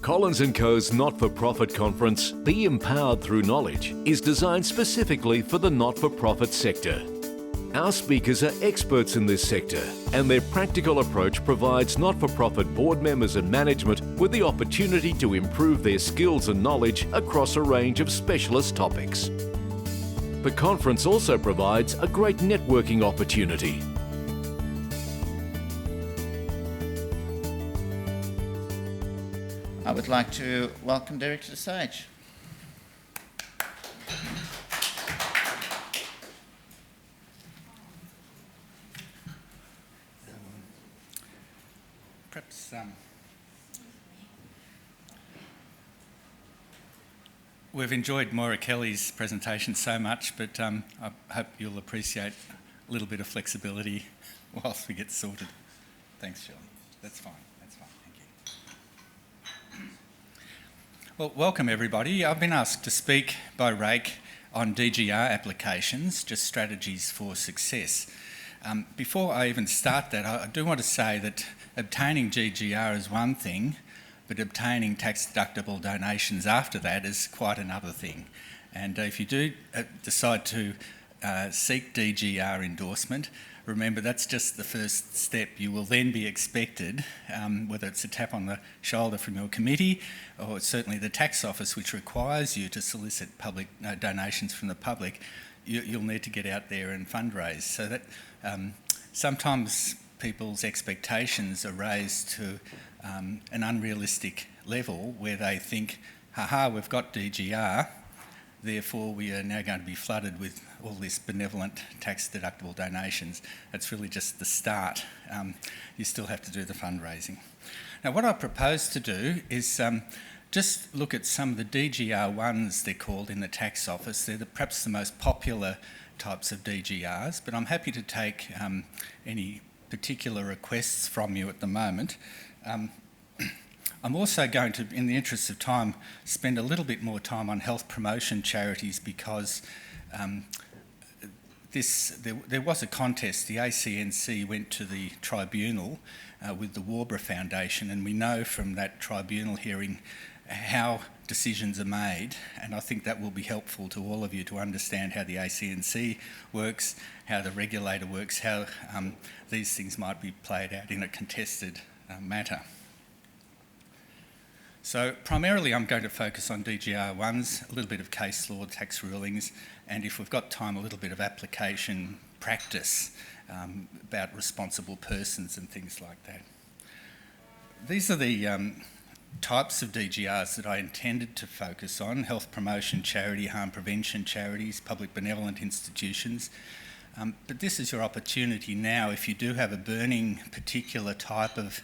Collins & Co.'s not-for-profit conference, Be Empowered Through Knowledge, is designed specifically for the not-for-profit sector. Our speakers are experts in this sector, and their practical approach provides not-for-profit board members and management with the opportunity to improve their skills and knowledge across a range of specialist topics. The conference also provides a great networking opportunity. I would like to welcome Derek to the stage. Perhaps we've enjoyed Moira Kelly's presentation so much, but I hope you'll appreciate a little bit of flexibility whilst we get sorted. Thanks, Sean. That's fine. Thank you. Well, welcome everybody. I've been asked to speak by Rake on DGR applications, just strategies for success. Before I even start that, I do want to say that obtaining GGR is one thing, but obtaining tax-deductible donations after that is quite another thing. And if you do decide to seek DGR endorsement, remember that's just the first step. You will then be expected, whether it's a tap on the shoulder from your committee or certainly the tax office, which requires you to solicit public donations from the public, you'll need to get out there and fundraise. So that sometimes people's expectations are raised to an unrealistic level where they think, we've got DGR, therefore we are now going to be flooded with all this benevolent tax-deductible donations. That's really just the start. You still have to do the fundraising. Now, what I propose to do is just look at some of the DGR ones, they're called, in the tax office. They're perhaps the most popular types of DGRs, but I'm happy to take any particular requests from you at the moment. I'm also going to, in the interest of time, spend a little bit more time on health promotion charities because there was a contest. The ACNC went to the tribunal with the Warbra Foundation, and we know from that tribunal hearing how decisions are made, and I think that will be helpful to all of you to understand how the ACNC works, how the regulator works, how these things might be played out in a contested matter. So primarily I'm going to focus on DGR ones, a little bit of case law, tax rulings, and if we've got time, a little bit of application practice about responsible persons and things like that. These are the types of DGRs that I intended to focus on: health promotion charity, harm prevention charities, public benevolent institutions. But this is your opportunity now, if you do have a burning particular type of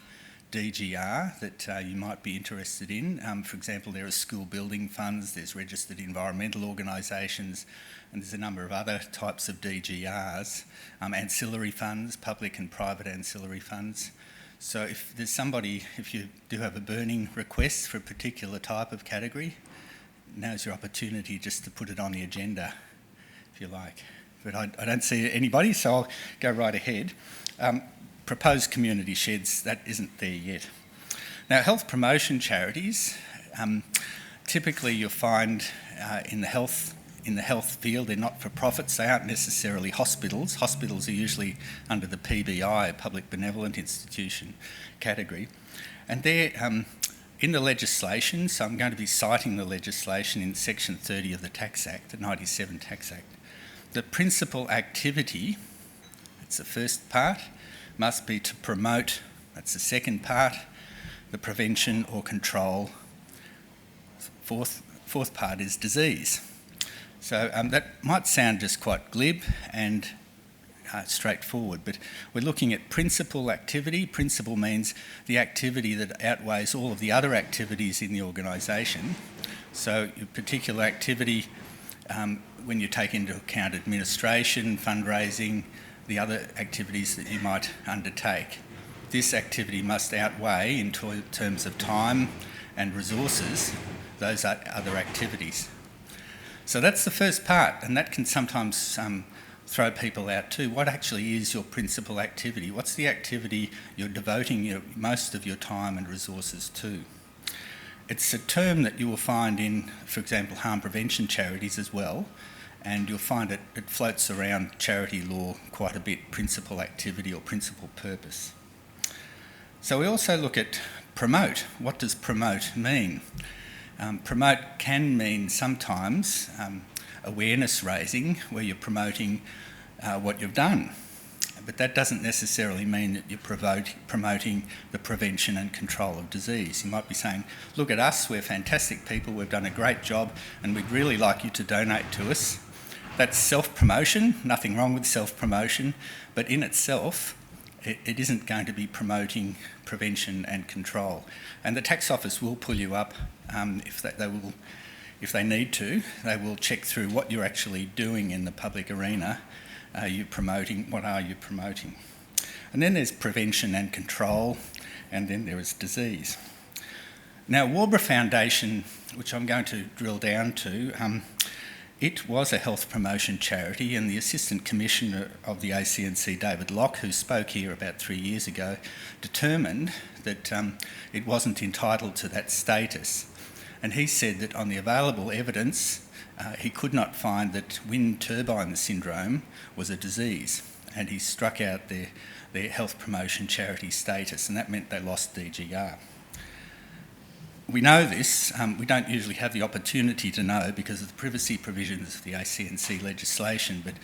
DGR that you might be interested in. For example, there are school building funds, there's registered environmental organisations, and there's a number of other types of DGRs, ancillary funds, public and private ancillary funds. So if there's somebody, if you do have a burning request for a particular type of category, now's your opportunity just to put it on the agenda, if you like. But I don't see anybody, so I'll go right ahead. Proposed community sheds, that isn't there yet. Now, health promotion charities, typically you'll find in the health field, they're not-for-profits, they aren't necessarily hospitals. Hospitals are usually under the PBI, Public Benevolent Institution category. And they're in the legislation, so I'm going to be citing the legislation in Section 30 of the Tax Act, the 97 Tax Act. The principal activity, that's the first part, must be to promote, that's the second part, the prevention or control. Fourth part is disease. So that might sound just quite glib and straightforward, but we're looking at principal activity. Principal means the activity that outweighs all of the other activities in the organisation. So your particular activity, when you take into account administration, fundraising, the other activities that you might undertake. This activity must outweigh, in terms of time and resources, those other activities. So that's the first part, and that can sometimes throw people out too. What actually is your principal activity? What's the activity you're devoting most of your time and resources to? It's a term that you will find in, for example, harm prevention charities as well, and you'll find it floats around charity law quite a bit, principal activity or principal purpose. So we also look at promote. What does promote mean? Promote can mean sometimes awareness raising, where you're promoting what you've done. But that doesn't necessarily mean that you're promoting the prevention and control of disease. You might be saying, look at us, we're fantastic people, we've done a great job, and we'd really like you to donate to us. That's self-promotion, nothing wrong with self-promotion, but in itself, it isn't going to be promoting prevention and control. And the tax office will pull you up if they need to. They will check through what you're actually doing in the public arena. What are you promoting? And then there's prevention and control, and then there is disease. Now, Warburg Foundation, which I'm going to drill down to, it was a health promotion charity, and the Assistant Commissioner of the ACNC, David Locke, who spoke here about 3 years ago, determined that it wasn't entitled to that status. And he said that on the available evidence, he could not find that wind turbine syndrome was a disease, and he struck out their health promotion charity status, and that meant they lost DGR. We know this. We don't usually have the opportunity to know because of the privacy provisions of the ACNC legislation, but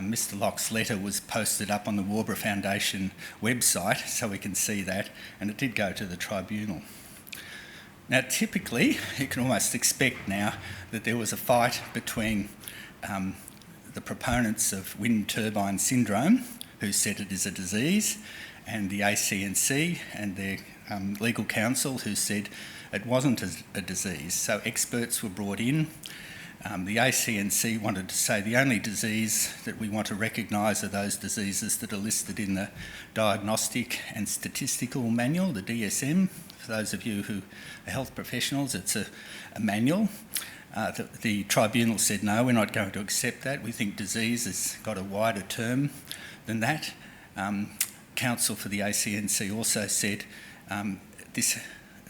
Mr. Locke's letter was posted up on the Warburg Foundation website, so we can see that, and it did go to the tribunal. Now, typically, you can almost expect now that there was a fight between the proponents of wind turbine syndrome, who said it is a disease, and the ACNC and their legal counsel, who said it wasn't a disease. So experts were brought in. The ACNC wanted to say the only disease that we want to recognise are those diseases that are listed in the Diagnostic and Statistical Manual, the DSM. For those of you who are health professionals, it's a manual. The tribunal said, no, we're not going to accept that. We think disease has got a wider term than that. Counsel for the ACNC also said this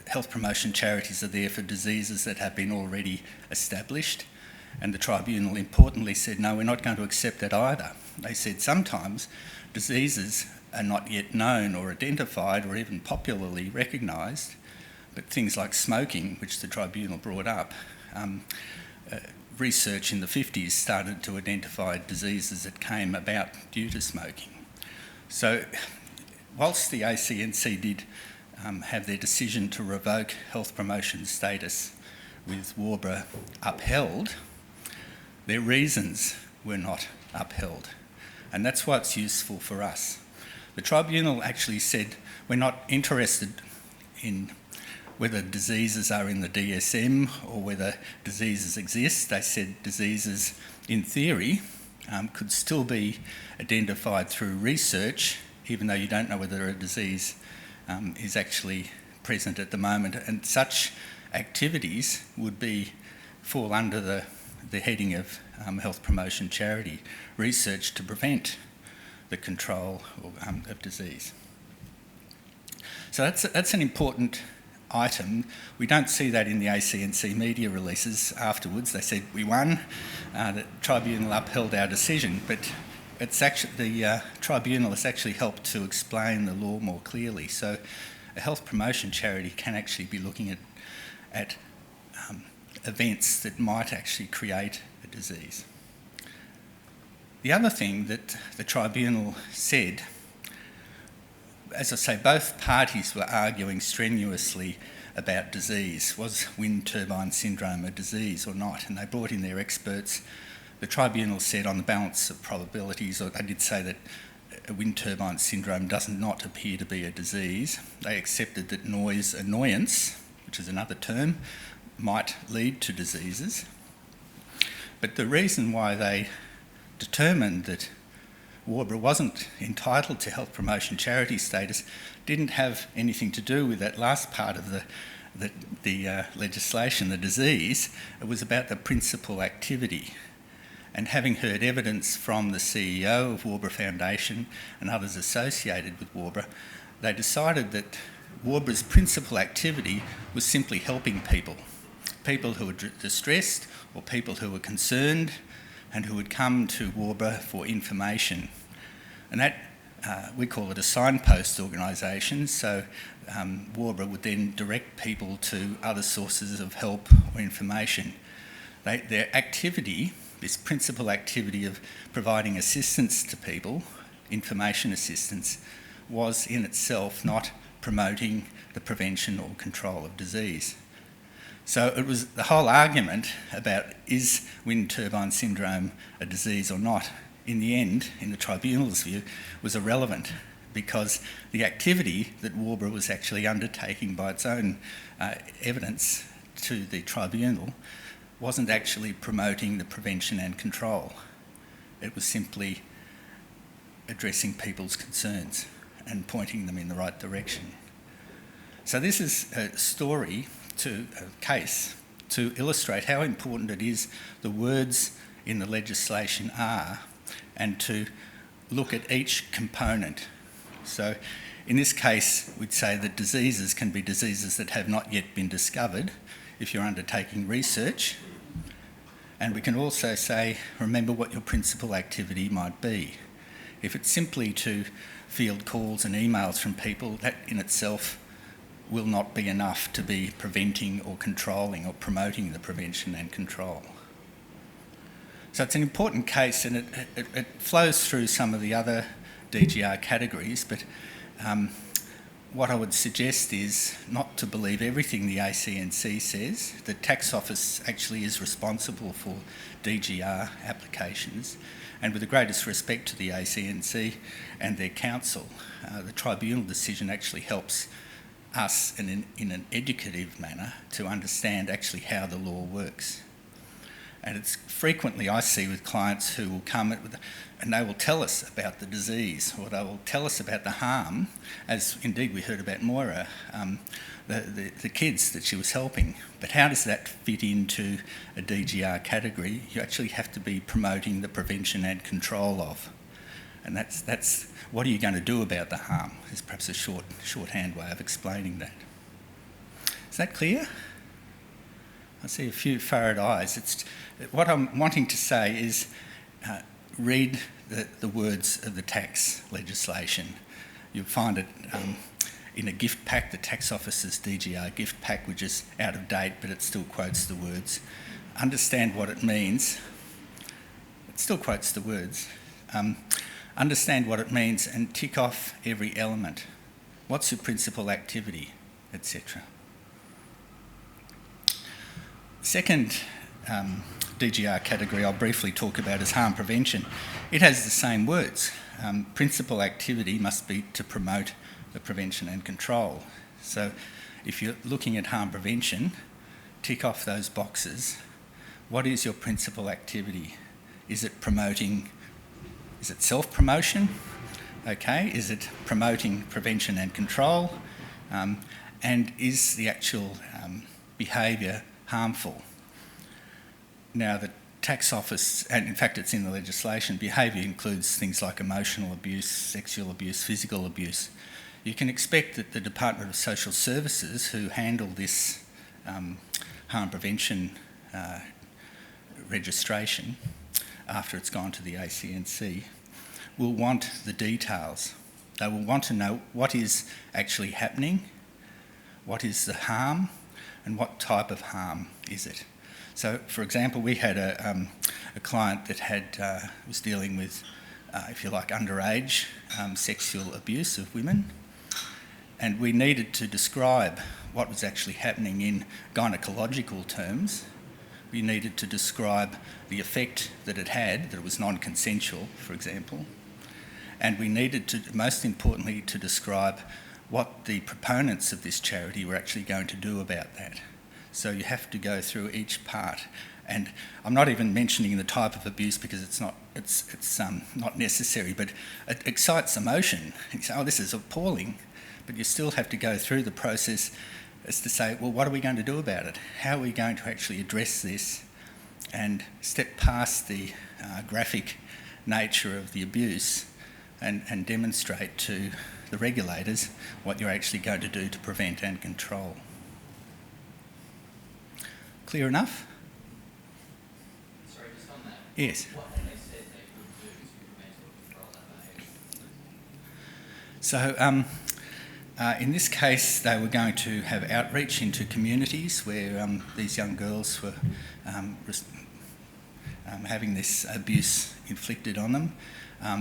health promotion charities are there for diseases that have been already established. And the tribunal importantly said, no, we're not going to accept that either. They said sometimes diseases are not yet known or identified or even popularly recognised, but things like smoking, which the tribunal brought up, research in the 50s started to identify diseases that came about due to smoking. So whilst the ACNC did have their decision to revoke health promotion status with Warburg upheld, their reasons were not upheld. And that's why it's useful for us. The tribunal actually said we're not interested in whether diseases are in the DSM or whether diseases exist. They said diseases, in theory, could still be identified through research, even though you don't know whether a disease is actually present at the moment. And such activities would fall under the heading of health promotion charity, research to prevent the control of disease. So that's an important item. We don't see that in the ACNC media releases afterwards. They said we won, the tribunal upheld our decision, but it's actually the tribunal has actually helped to explain the law more clearly. So a health promotion charity can actually be looking at events that might actually create a disease. The other thing that the tribunal said, as I say, both parties were arguing strenuously about disease. Was wind turbine syndrome a disease or not? And they brought in their experts. The tribunal said on the balance of probabilities, or they did say that wind turbine syndrome does not appear to be a disease. They accepted that noise annoyance, which is another term, might lead to diseases. But the reason why they determined that Warburg wasn't entitled to health promotion charity status didn't have anything to do with that last part of the legislation, the disease. It was about the principal activity. And having heard evidence from the CEO of Warburg Foundation and others associated with Warburg, they decided that Warbur's principal activity was simply helping people who were distressed or people who were concerned and who would come to Warber for information. And that, we call it a signpost organisation, so Warber would then direct people to other sources of help or information. Their activity, this principal activity of providing assistance to people, information assistance, was in itself not promoting the prevention or control of disease. So it was the whole argument about is wind turbine syndrome a disease or not, in the end, in the tribunal's view, was irrelevant because the activity that Warber was actually undertaking by its own evidence to the tribunal wasn't actually promoting the prevention and control. It was simply addressing people's concerns and pointing them in the right direction. So this is a story, a case, to illustrate how important it is the words in the legislation are and to look at each component. So in this case, we'd say that diseases can be diseases that have not yet been discovered if you're undertaking research. And we can also say, remember what your principal activity might be. If it's simply to field calls and emails from people, that in itself will not be enough to be preventing or controlling or promoting the prevention and control. So it's an important case, and it flows through some of the other DGR categories, but what I would suggest is not to believe everything the ACNC says. The Tax Office actually is responsible for DGR applications, and with the greatest respect to the ACNC and their counsel, the tribunal decision actually helps us in an educative manner to understand actually how the law works. And it's frequently I see with clients who will come and they will tell us about the disease, or they will tell us about the harm, as indeed we heard about Moira, the kids that she was helping. But how does that fit into a DGR category? You actually have to be promoting the prevention and control of. And that's what are you going to do about the harm? Is perhaps a shorthand way of explaining that. Is that clear? I see a few furrowed eyes. What I'm wanting to say is read the words of the tax legislation. You'll find it in a gift pack, the Tax Office's DGR gift pack, which is out of date, but it still quotes the words. Understand what it means. It still quotes the words. Understand what it means and tick off every element. What's your principal activity, etc. Second DGR category I'll briefly talk about is harm prevention. It has the same words. Principal activity must be to promote the prevention and control. So if you're looking at harm prevention, tick off those boxes. What is your principal activity? Is it self-promotion? Okay, is it promoting prevention and control? And is the actual behaviour harmful? Now, the Tax Office, and in fact it's in the legislation, behaviour includes things like emotional abuse, sexual abuse, physical abuse. You can expect that the Department of Social Services, who handle this harm prevention registration after it's gone to the ACNC, will want the details. They will want to know what is actually happening, what is the harm, and what type of harm is it. So, for example, we had a client that was dealing with, if you like, underage sexual abuse of women, and we needed to describe what was actually happening in gynecological terms. We needed to describe the effect that it had, that it was non-consensual, for example, and we needed to, most importantly, to describe what the proponents of this charity were actually going to do about that. So you have to go through each part, and I'm not even mentioning the type of abuse because it's not necessary, but it excites emotion. You say, oh, this is appalling, but you still have to go through the process as to say, well, what are we going to do about it? How are we going to actually address this and step past the graphic nature of the abuse and demonstrate to the regulators what you're actually going to do to prevent and control. Clear enough? Sorry, just on that. Yes. What have they said they would do to prevent or control that behaviour? So, in this case, they were going to have outreach into communities where these young girls were having this abuse inflicted on them.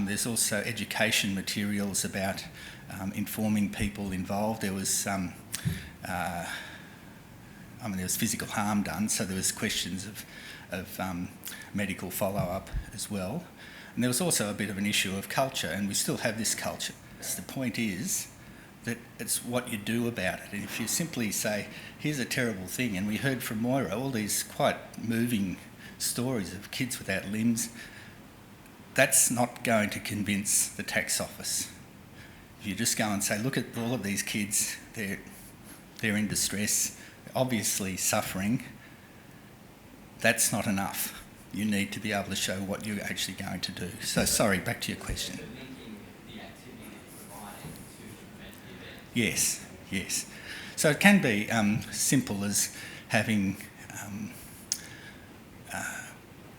There's also education materials about informing people involved. There was there was physical harm done, so there was questions of medical follow-up as well. And there was also a bit of an issue of culture, and we still have this culture. So the point is that it's what you do about it. And if you simply say, here's a terrible thing, and we heard from Moira all these quite moving stories of kids without limbs, that's not going to convince the tax office. If you just go and say, look at all of these kids, they're in distress, obviously suffering, that's not enough. You need to be able to show what you're actually going to do. So, sorry, back to your question. So linking the activity that you're providing to prevent the event? Yes, yes. So it can be simple as having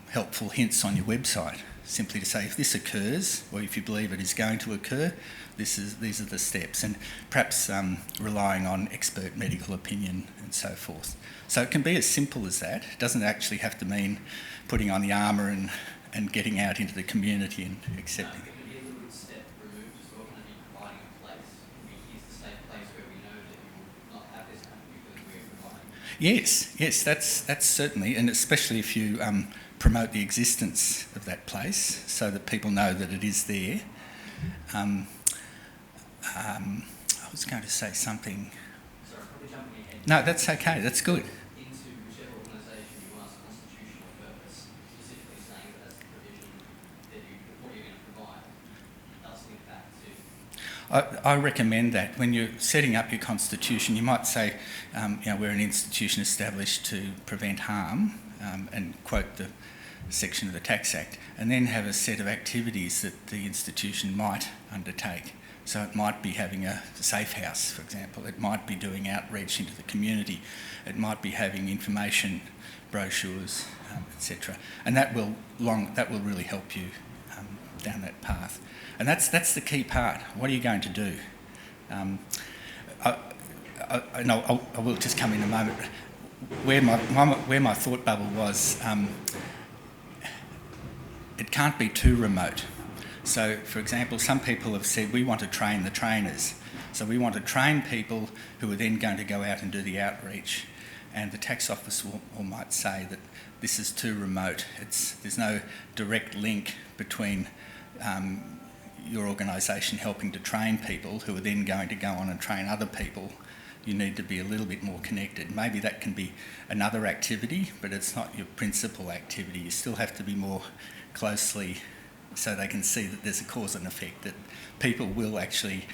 helpful hints on your website, simply to say if this occurs, or if you believe it is going to occur, these are the steps, and perhaps relying on expert medical opinion and so forth. So it can be as simple as that. It doesn't actually have to mean putting on the armour and getting out into the community and accepting it. It can be a little bit step removed as well. Can it be providing a place? Can be, here's the safe place where we know that you will not have this happen because we're providing. Yes, that's certainly, and especially if you promote the existence of that place so that people know that it is there. I was going to say something. Sorry, probably jumping ahead. No, that's okay, that's good. Into whichever organisation you want a constitutional purpose, specifically saying that that's the provision that what you're going to provide. It does link back to. I recommend that when you're setting up your constitution, you might say, we're an institution established to prevent harm, and quote the section of the Tax Act, and then have a set of activities that the institution might undertake. So it might be having a safe house, for example. It might be doing outreach into the community. It might be having information brochures, etc. And that will really help you down that path. And that's the key part. What are you going to do? I will just come in a moment. Where my thought bubble was, it can't be too remote. So, for example, some people have said, we want to train the trainers. So we want to train people who are then going to go out and do the outreach. And the tax office might say that this is too remote. There's no direct link between your organisation helping to train people who are then going to go on and train other people. You need to be a little bit more connected. Maybe that can be another activity, but it's not your principal activity. You still have to be more closely so they can see that there's a cause and effect, that people will actually,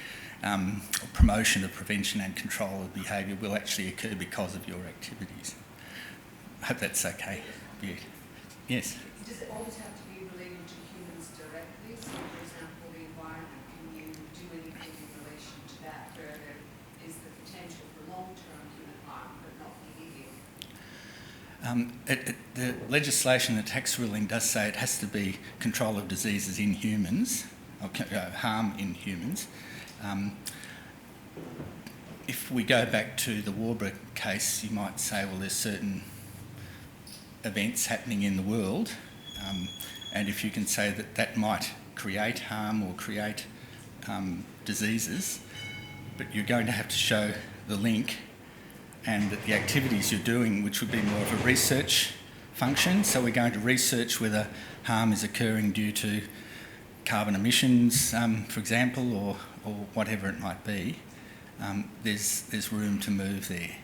promotion of prevention and control of behaviour will actually occur because of your activities. I hope that's okay. Yeah. Yes? Does it always have to be related to humans directly? So, for example, the environment, can you do anything in relation to that where there is the potential for long-term human harm but not immediate? The legislation, the tax ruling does say it has to be control of diseases in humans, or harm in humans. If we go back to the Warburg case, you might say, well, there's certain events happening in the world, and if you can say that that might create harm or create diseases, but you're going to have to show the link and that the activities you're doing, which would be more of a research function, so we're going to research whether harm is occurring due to carbon emissions, for example, or whatever it might be, there's room to move there.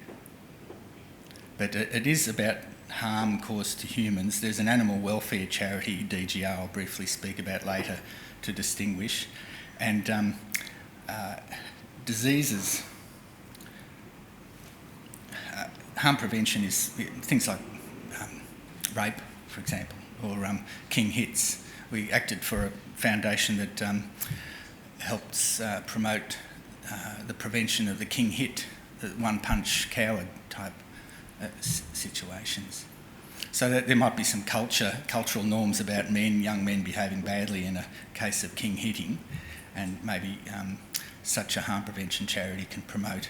But it is about harm caused to humans. There's an animal welfare charity, DGR, I'll briefly speak about later to distinguish, and diseases. Harm prevention is things like rape, for example, or king hits. We acted for a foundation that helps promote the prevention of the king hit, the one-punch coward type situations. So that there might be some cultural norms about young men behaving badly in a case of king hitting, and maybe such a harm prevention charity can promote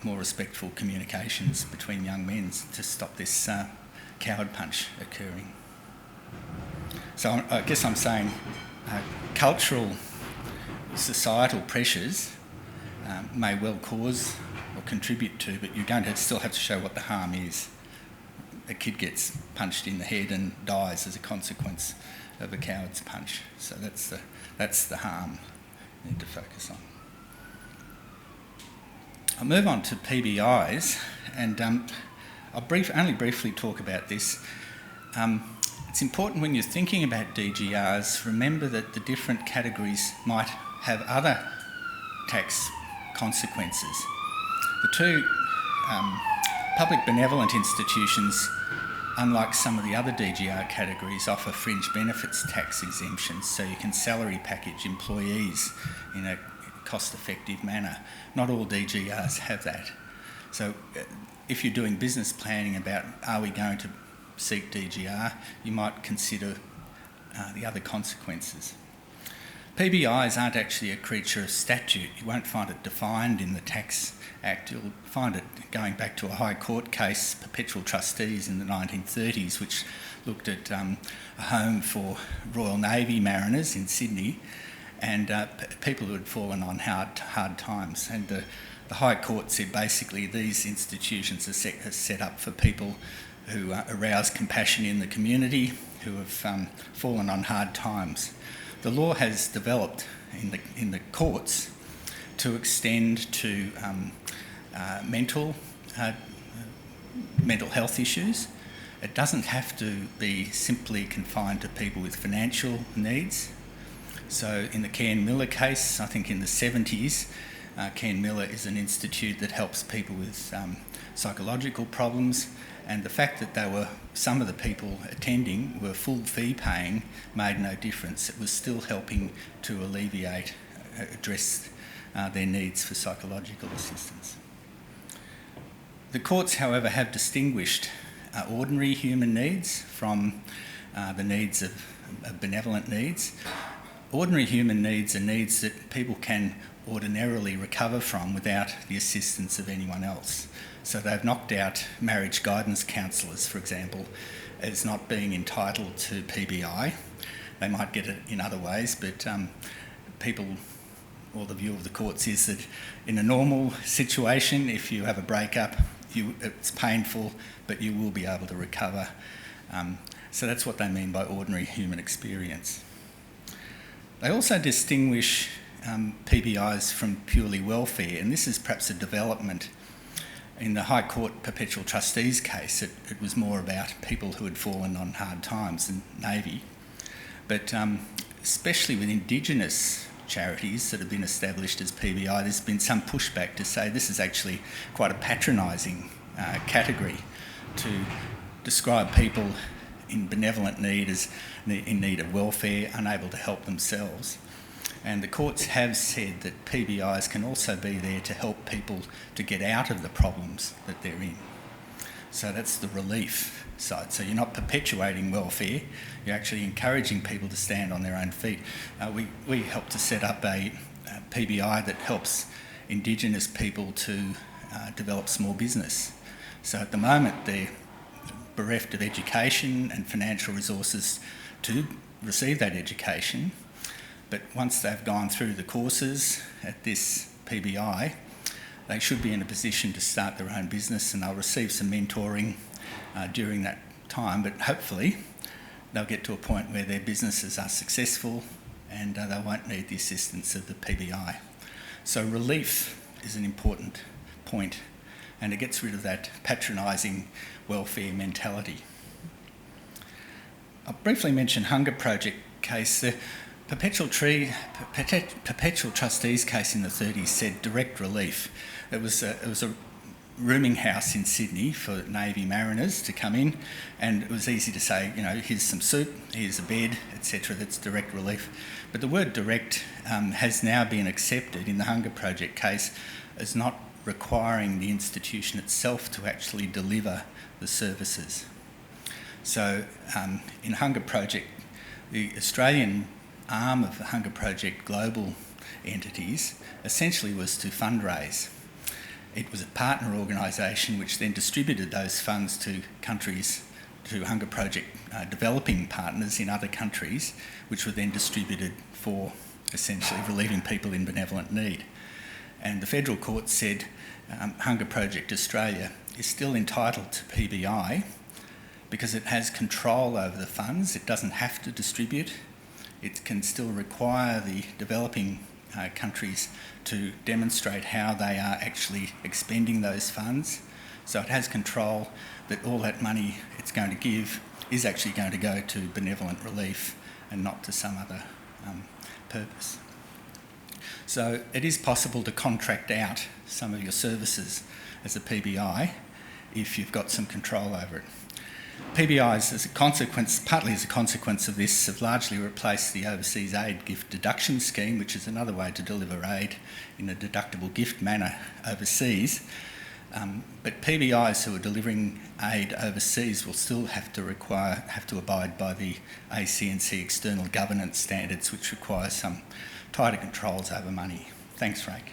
more respectful communications between young men to stop this coward punch occurring. So I guess I'm saying cultural, societal pressures may well cause or contribute to, but you're going to still have to show what the harm is. A kid gets punched in the head and dies as a consequence of a coward's punch. So that's the harm you need to focus on. I'll move on to PBIs, and I'll only briefly talk about this. It's important when you're thinking about DGRs, remember that the different categories might have other tax consequences. The two public benevolent institutions, unlike some of the other DGR categories, offer fringe benefits tax exemptions, so you can salary package employees in a cost-effective manner. Not all DGRs have that. So if you're doing business planning about are we going to seek DGR, you might consider the other consequences. PBIs aren't actually a creature of statute. You won't find it defined in the Tax Act. You'll find it going back to a High Court case, Perpetual Trustees in the 1930s, which looked at a home for Royal Navy mariners in Sydney and people who had fallen on hard times. And the High Court said basically these institutions are set up for people who arouse compassion in the community, who have fallen on hard times. The law has developed in the courts to extend to mental health issues. It doesn't have to be simply confined to people with financial needs. So in the Cairn Miller case, I think in the 70s, Cairn Miller is an institute that helps people with psychological problems, and the fact that some of the people attending were full fee paying made no difference. It was still helping to address their needs for psychological assistance. The courts, however, have distinguished ordinary human needs from the needs of benevolent needs. Ordinary human needs are needs that people can ordinarily recover from without the assistance of anyone else. So they've knocked out marriage guidance counsellors, for example, as not being entitled to PBI. They might get it in other ways, but the view of the courts is that in a normal situation, if you have a breakup, it's painful, but you will be able to recover. So that's what they mean by ordinary human experience. They also distinguish PBIs from purely welfare, and this is perhaps a development. In the High Court Perpetual Trustees case, it was more about people who had fallen on hard times in Navy. But especially with Indigenous charities that have been established as PBI, there's been some pushback to say this is actually quite a patronising category to describe people in benevolent need as in need of welfare, unable to help themselves. And the courts have said that PBIs can also be there to help people to get out of the problems that they're in. So that's the relief side. So you're not perpetuating welfare, you're actually encouraging people to stand on their own feet. We help to set up a PBI that helps Indigenous people to develop small business. So at the moment they're bereft of education and financial resources to receive that education. But once they've gone through the courses at this PBI, they should be in a position to start their own business, and they'll receive some mentoring during that time. But hopefully they'll get to a point where their businesses are successful and they won't need the assistance of the PBI. So relief is an important point, and it gets rid of that patronising welfare mentality. I'll briefly mention Hunger Project case. The Perpetual Trustees case in the 30s said direct relief. It was a rooming house in Sydney for Navy mariners to come in, and it was easy to say, you know, here's some soup, here's a bed, etc. That's direct relief. But the word direct has now been accepted in the Hunger Project case as not requiring the institution itself to actually deliver the services. So in Hunger Project, the Australian arm of the Hunger Project global entities essentially was to fundraise. It was a partner organisation which then distributed those funds to countries, to Hunger Project developing partners in other countries, which were then distributed for essentially relieving people in benevolent need. And the Federal Court said Hunger Project Australia is still entitled to PBI because it has control over the funds. It doesn't have to distribute. It can still require the developing countries to demonstrate how they are actually expending those funds. So it has control that all that money it's going to give is actually going to go to benevolent relief and not to some other purpose. So it is possible to contract out some of your services as a PBI if you've got some control over it. PBIs, as a consequence, partly as a consequence of this, have largely replaced the overseas aid gift deduction scheme, which is another way to deliver aid in a deductible gift manner overseas. But PBIs who are delivering aid overseas will still have to abide by the ACNC external governance standards, which require some tighter controls over money. Thanks, Rake.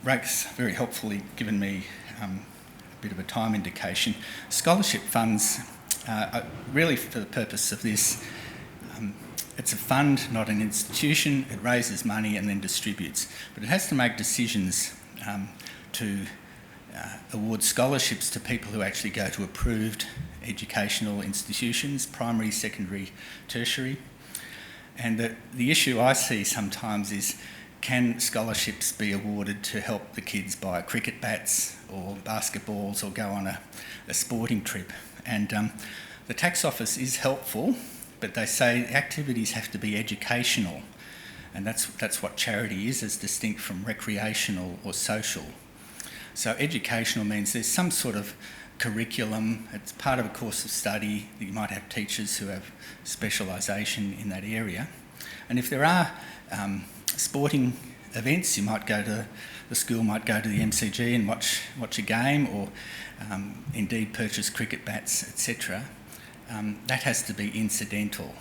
Rake's very helpfully given me a bit of a time indication. Scholarship funds, really for the purpose of this, it's a fund, not an institution. It raises money and then distributes. But it has to make decisions to award scholarships to people who actually go to approved educational institutions, primary, secondary, tertiary. And the issue I see sometimes is, can scholarships be awarded to help the kids buy cricket bats or basketballs or go on a sporting trip? And the tax office is helpful, but they say activities have to be educational, and that's what charity is, as distinct from recreational or social. So educational means there's some sort of curriculum, it's part of a course of study. You might have teachers who have specialisation in that area. And if there are sporting events, you might go to, the school might go to the MCG and watch a game, or indeed purchase cricket bats, etc. That has to be incidental.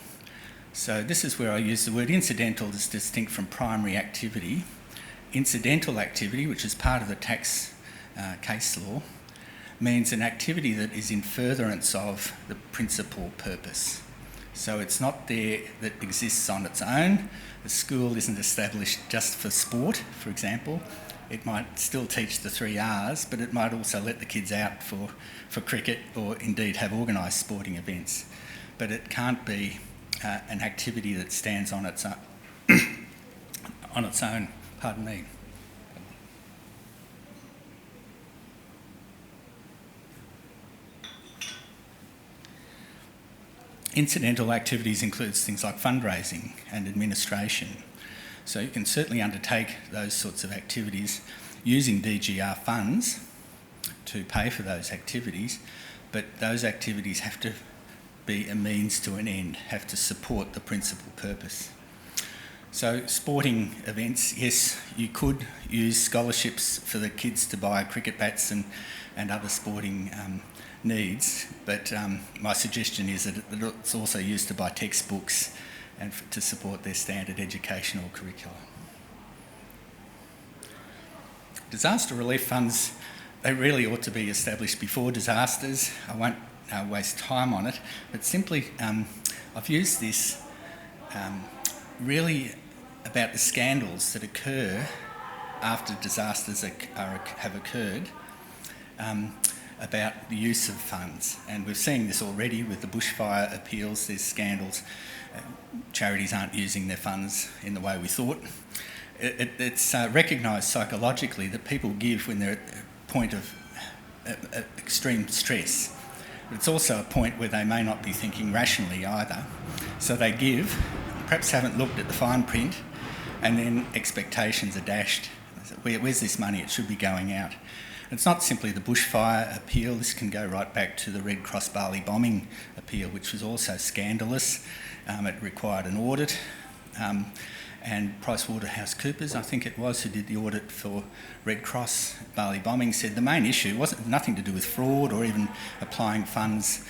So this is where I use the word incidental as distinct from primary activity. Incidental activity, which is part of the tax case law, means an activity that is in furtherance of the principal purpose. So it's not there that exists on its own. The school isn't established just for sport, for example. It might still teach the 3 Rs, but it might also let the kids out for cricket or indeed have organised sporting events. But it can't be an activity that stands on its own. Pardon me. Incidental activities includes things like fundraising and administration. So you can certainly undertake those sorts of activities using DGR funds to pay for those activities, but those activities have to be a means to an end, have to support the principal purpose. So sporting events, yes, you could use scholarships for the kids to buy cricket bats and other sporting needs, but my suggestion is that it's also used to buy textbooks and to support their standard educational curricula. Disaster relief funds, they really ought to be established before disasters. I won't waste time on it, but simply I've used this really about the scandals that occur after disasters have occurred, about the use of funds. And we're seeing this already with the bushfire appeals. There's scandals. Charities aren't using their funds in the way we thought. It's recognised psychologically that people give when they're at a point of extreme stress. But it's also a point where they may not be thinking rationally either. So they give, perhaps haven't looked at the fine print, and then expectations are dashed. Where's this money? It should be going out. It's not simply the bushfire appeal. This can go right back to the Red Cross Bali bombing appeal, which was also scandalous. It required an audit, and PricewaterhouseCoopers, I think it was, who did the audit for Red Cross Bali bombing, said the main issue wasn't nothing to do with fraud or even applying funds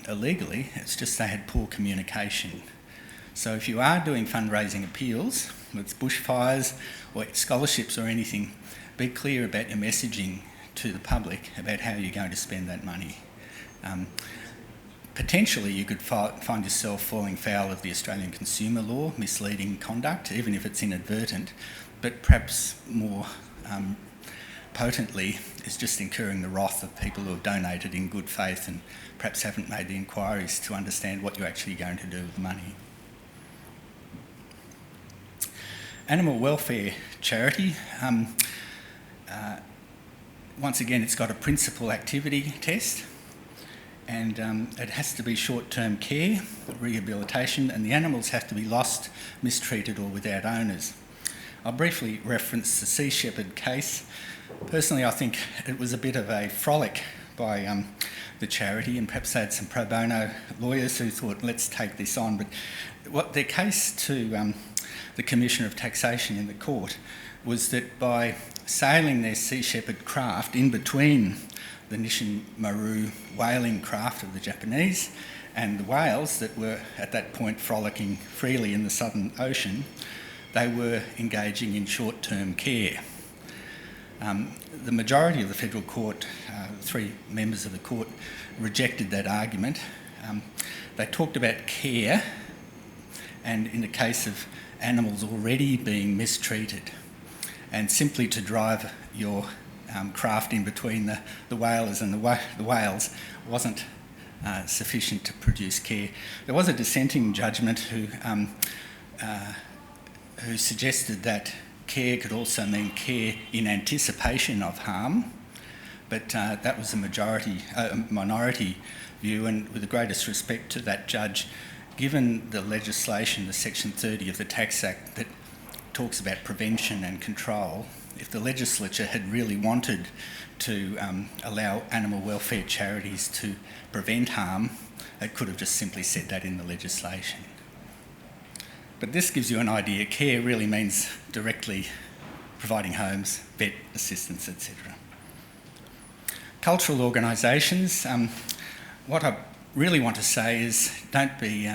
illegally. It's just they had poor communication. So if you are doing fundraising appeals, whether it's bushfires or scholarships or anything, be clear about your messaging to the public about how you're going to spend that money. Potentially you could find yourself falling foul of the Australian consumer law, misleading conduct, even if it's inadvertent, but perhaps more potently is just incurring the wrath of people who have donated in good faith and perhaps haven't made the inquiries to understand what you're actually going to do with the money. Animal welfare charity, once again it's got a principal activity test, and it has to be short-term care, rehabilitation, and the animals have to be lost, mistreated or without owners. I'll briefly reference the Sea Shepherd case. Personally, I think it was a bit of a frolic by the charity, and perhaps they had some pro bono lawyers who thought, let's take this on. But what their case to the Commissioner of Taxation in the court was that by sailing their Sea Shepherd craft in between the Nishin Maru whaling craft of the Japanese and the whales that were at that point frolicking freely in the Southern Ocean, they were engaging in short-term care. The majority of the federal court, 3 members of the court, rejected that argument. They talked about care, and in the case of animals already being mistreated, and simply to drive your craft in between the whalers and the whales wasn't sufficient to produce care. There was a dissenting judgment who suggested that care could also mean care in anticipation of harm, but that was a minority view, and with the greatest respect to that judge, given the legislation, the Section 30 of the Tax Act that talks about prevention and control, if the legislature had really wanted to allow animal welfare charities to prevent harm, it could have just simply said that in the legislation. But this gives you an idea. Care really means directly providing homes, vet assistance, etc. Cultural organisations. What I really want to say is don't be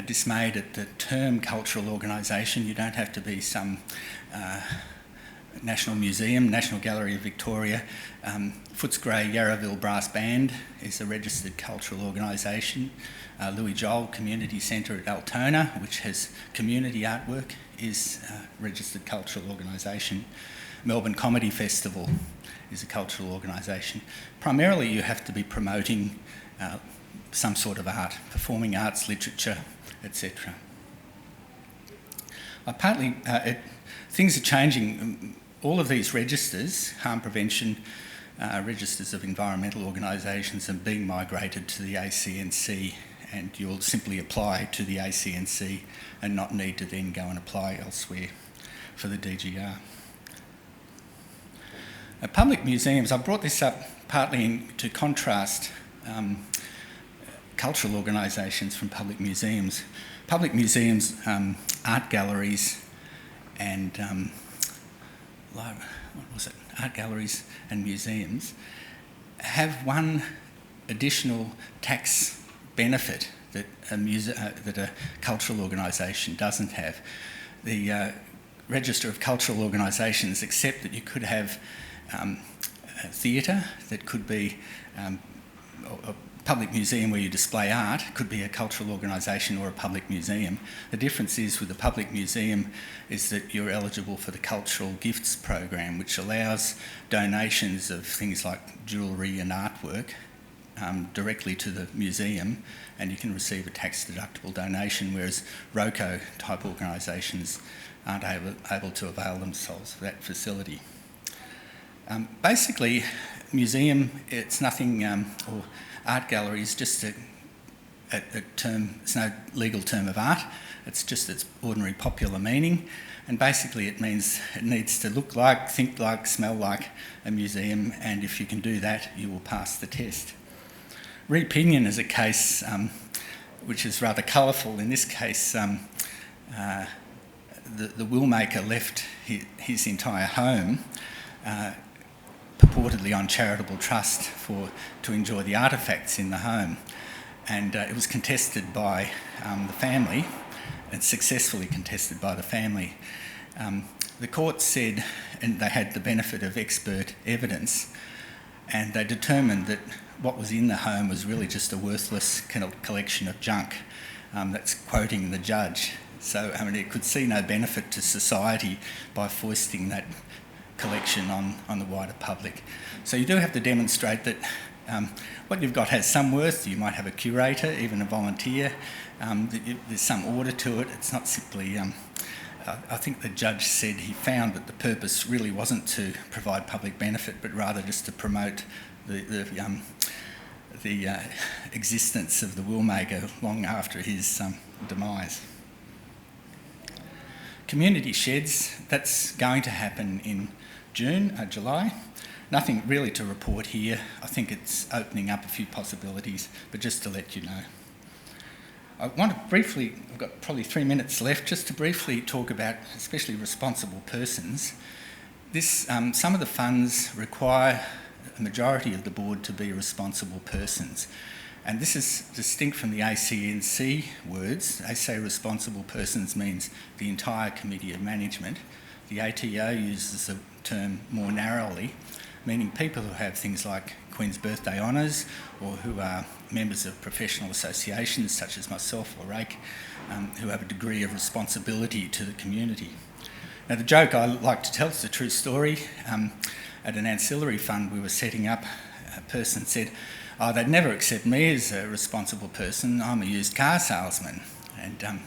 dismayed at the term cultural organisation. You don't have to be some National Museum, National Gallery of Victoria. Footscray Yarraville Brass Band is a registered cultural organisation. Louis Joel Community Centre at Altona, which has community artwork, is a registered cultural organisation. Melbourne Comedy Festival is a cultural organisation. Primarily you have to be promoting some sort of art, performing arts, literature, etc. Things are changing. All of these registers, harm prevention, registers of environmental organisations, are being migrated to the ACNC, and you'll simply apply to the ACNC and not need to then go and apply elsewhere for the DGR. Public museums, I brought this up partly to contrast cultural organisations from public museums. Public museums, art galleries and art galleries and museums have one additional tax benefit that a cultural organisation doesn't have. The Register of Cultural Organisations accept that you could have a theatre that could be a public museum where you display art, could be a cultural organisation or a public museum. The difference is with the public museum is that you're eligible for the Cultural Gifts Program, which allows donations of things like jewellery and artwork directly to the museum, and you can receive a tax-deductible donation, whereas ROCO type organisations aren't able to avail themselves of that facility. Basically, museum, it's nothing, or art galleries, just to a term, it's no legal term of art, it's just its ordinary popular meaning, and basically it means it needs to look like, think like, smell like a museum, and if you can do that, you will pass the test. Re-Pinion is a case which is rather colourful. In this case, the willmaker left his entire home purportedly on charitable trust to enjoy the artefacts in the home, and it was contested by the family, and successfully contested by the family. The court said, and they had the benefit of expert evidence, and they determined that what was in the home was really just a worthless collection of junk. That's quoting the judge. So, I mean, it could see no benefit to society by foisting that collection on the wider public. So you do have to demonstrate that what you've got has some worth. You might have a curator, even a volunteer. There's some order to it. It's not simply... I think the judge said he found that the purpose really wasn't to provide public benefit, but rather just to promote the existence of the willmaker long after his demise. Community sheds, that's going to happen in July. Nothing really to report here. I think it's opening up a few possibilities, but just to let you know. I want to briefly, I've got probably 3 minutes left, just to briefly talk about especially responsible persons. Some of the funds require a majority of the board to be responsible persons. And this is distinct from the ACNC words. They say responsible persons means the entire committee of management. The ATO uses the term more narrowly, meaning people who have things like Queen's Birthday Honours, or who are members of professional associations such as myself or Rake, who have a degree of responsibility to the community. Now, the joke I like to tell is a true story. At an ancillary fund we were setting up, a person said, "Oh, they'd never accept me as a responsible person, I'm a used car salesman," and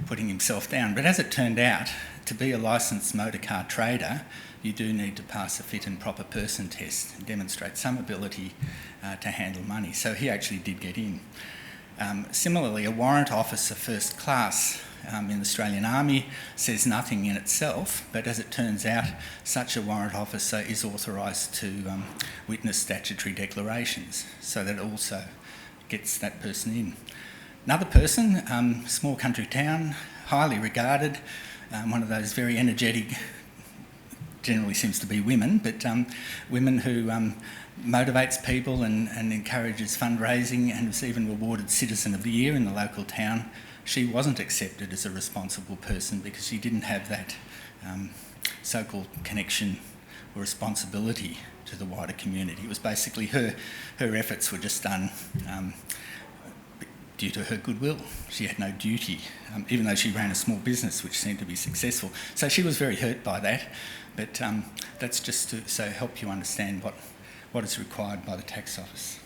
putting himself down. But as it turned out, to be a licensed motor car trader, you do need to pass a fit and proper person test and demonstrate some ability to handle money. So he actually did get in. Similarly, a warrant officer first class in the Australian Army says nothing in itself, but as it turns out, such a warrant officer is authorised to witness statutory declarations, so that also gets that person in. Another person, small country town, highly regarded, one of those very energetic, generally seems to be women, but women who motivates people and encourages fundraising, and was even awarded Citizen of the Year in the local town. She wasn't accepted as a responsible person because she didn't have that so-called connection or responsibility to the wider community. It was basically her efforts were just done due to her goodwill. She had no duty, even though she ran a small business which seemed to be successful. So she was very hurt by that, but that's just to help you understand what is required by the tax office.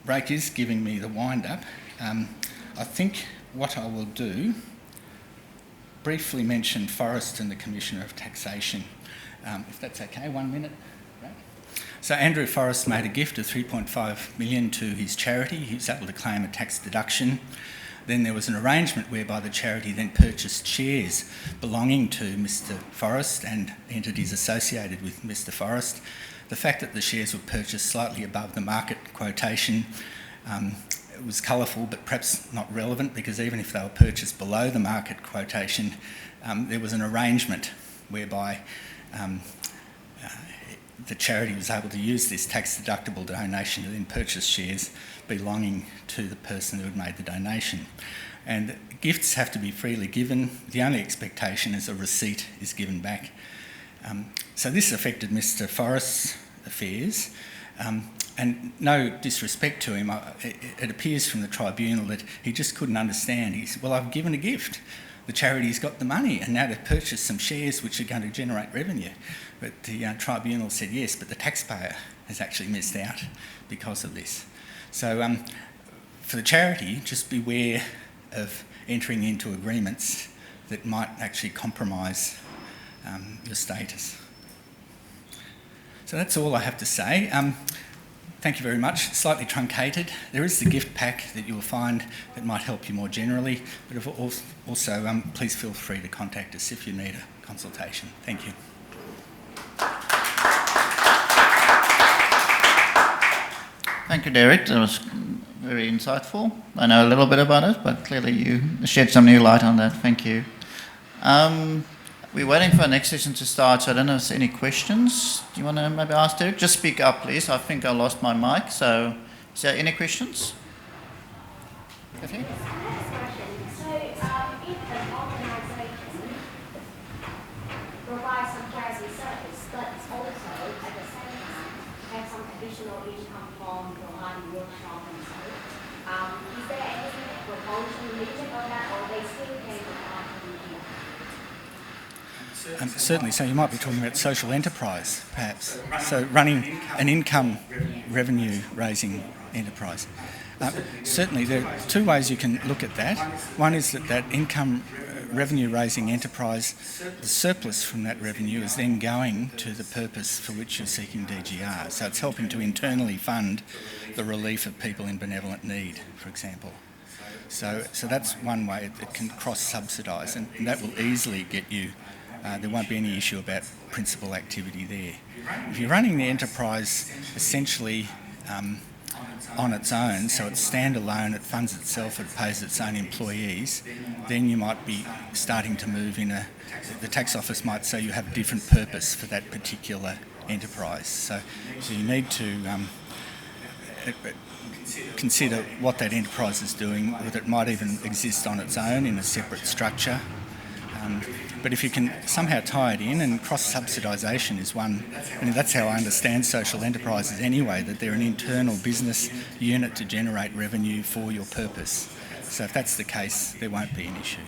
Rake is giving me the wind-up. I think what I will do, briefly mention Forrest and the Commissioner of Taxation, if that's okay, 1 minute. Right. So Andrew Forrest made a gift of $3.5 million to his charity. He was able to claim a tax deduction. Then there was an arrangement whereby the charity then purchased shares belonging to Mr Forrest and entities associated with Mr Forrest. The fact that the shares were purchased slightly above the market quotation it was colourful, but perhaps not relevant, because even if they were purchased below the market quotation, there was an arrangement whereby the charity was able to use this tax-deductible donation to then purchase shares belonging to the person who had made the donation. And gifts have to be freely given. The only expectation is a receipt is given back. So this affected Mr Forrest's affairs. And no disrespect to him, it appears from the tribunal that he just couldn't understand. He said, well, I've given a gift. The charity's got the money, and now they've purchased some shares which are going to generate revenue. But the tribunal said yes, but the taxpayer has actually missed out because of this. So for the charity, just beware of entering into agreements that might actually compromise your status. So that's all I have to say. Thank you very much. Slightly truncated. There is the gift pack that you will find that might help you more generally, but also please feel free to contact us if you need a consultation. Thank you. Thank you, Derek. That was very insightful. I know a little bit about it, but clearly you shed some new light on that. Thank you. We're waiting for our next session to start, so I don't know if there's any questions. Do you want to maybe ask Derek? Just speak up, please. I think I lost my mic, so is there any questions? Okay. So, if an organisation provides some quasi service, but also at the same time have some additional income from providing workshop and so, is there any proportion limited on that, or they still can provide from here? Certainly, so you might be talking about social enterprise, perhaps. So running an income revenue raising enterprise. Certainly, there are two ways you can look at that. One is that income revenue raising enterprise, the surplus from that revenue is then going to the purpose for which you're seeking DGR. So it's helping to internally fund the relief of people in benevolent need, for example. So that's one way it can cross-subsidise, and that will easily get you. There won't be any issue about principal activity there. If you're running the enterprise essentially on its own, so it's standalone, it funds itself, it pays its own employees, then you might be starting to move the tax office might say you have a different purpose for that particular enterprise. So you need to consider what that enterprise is doing, whether it might even exist on its own in a separate structure. But if you can somehow tie it in, and cross-subsidisation is one, and that's how I understand social enterprises anyway, that they're an internal business unit to generate revenue for your purpose. So if that's the case, there won't be an issue.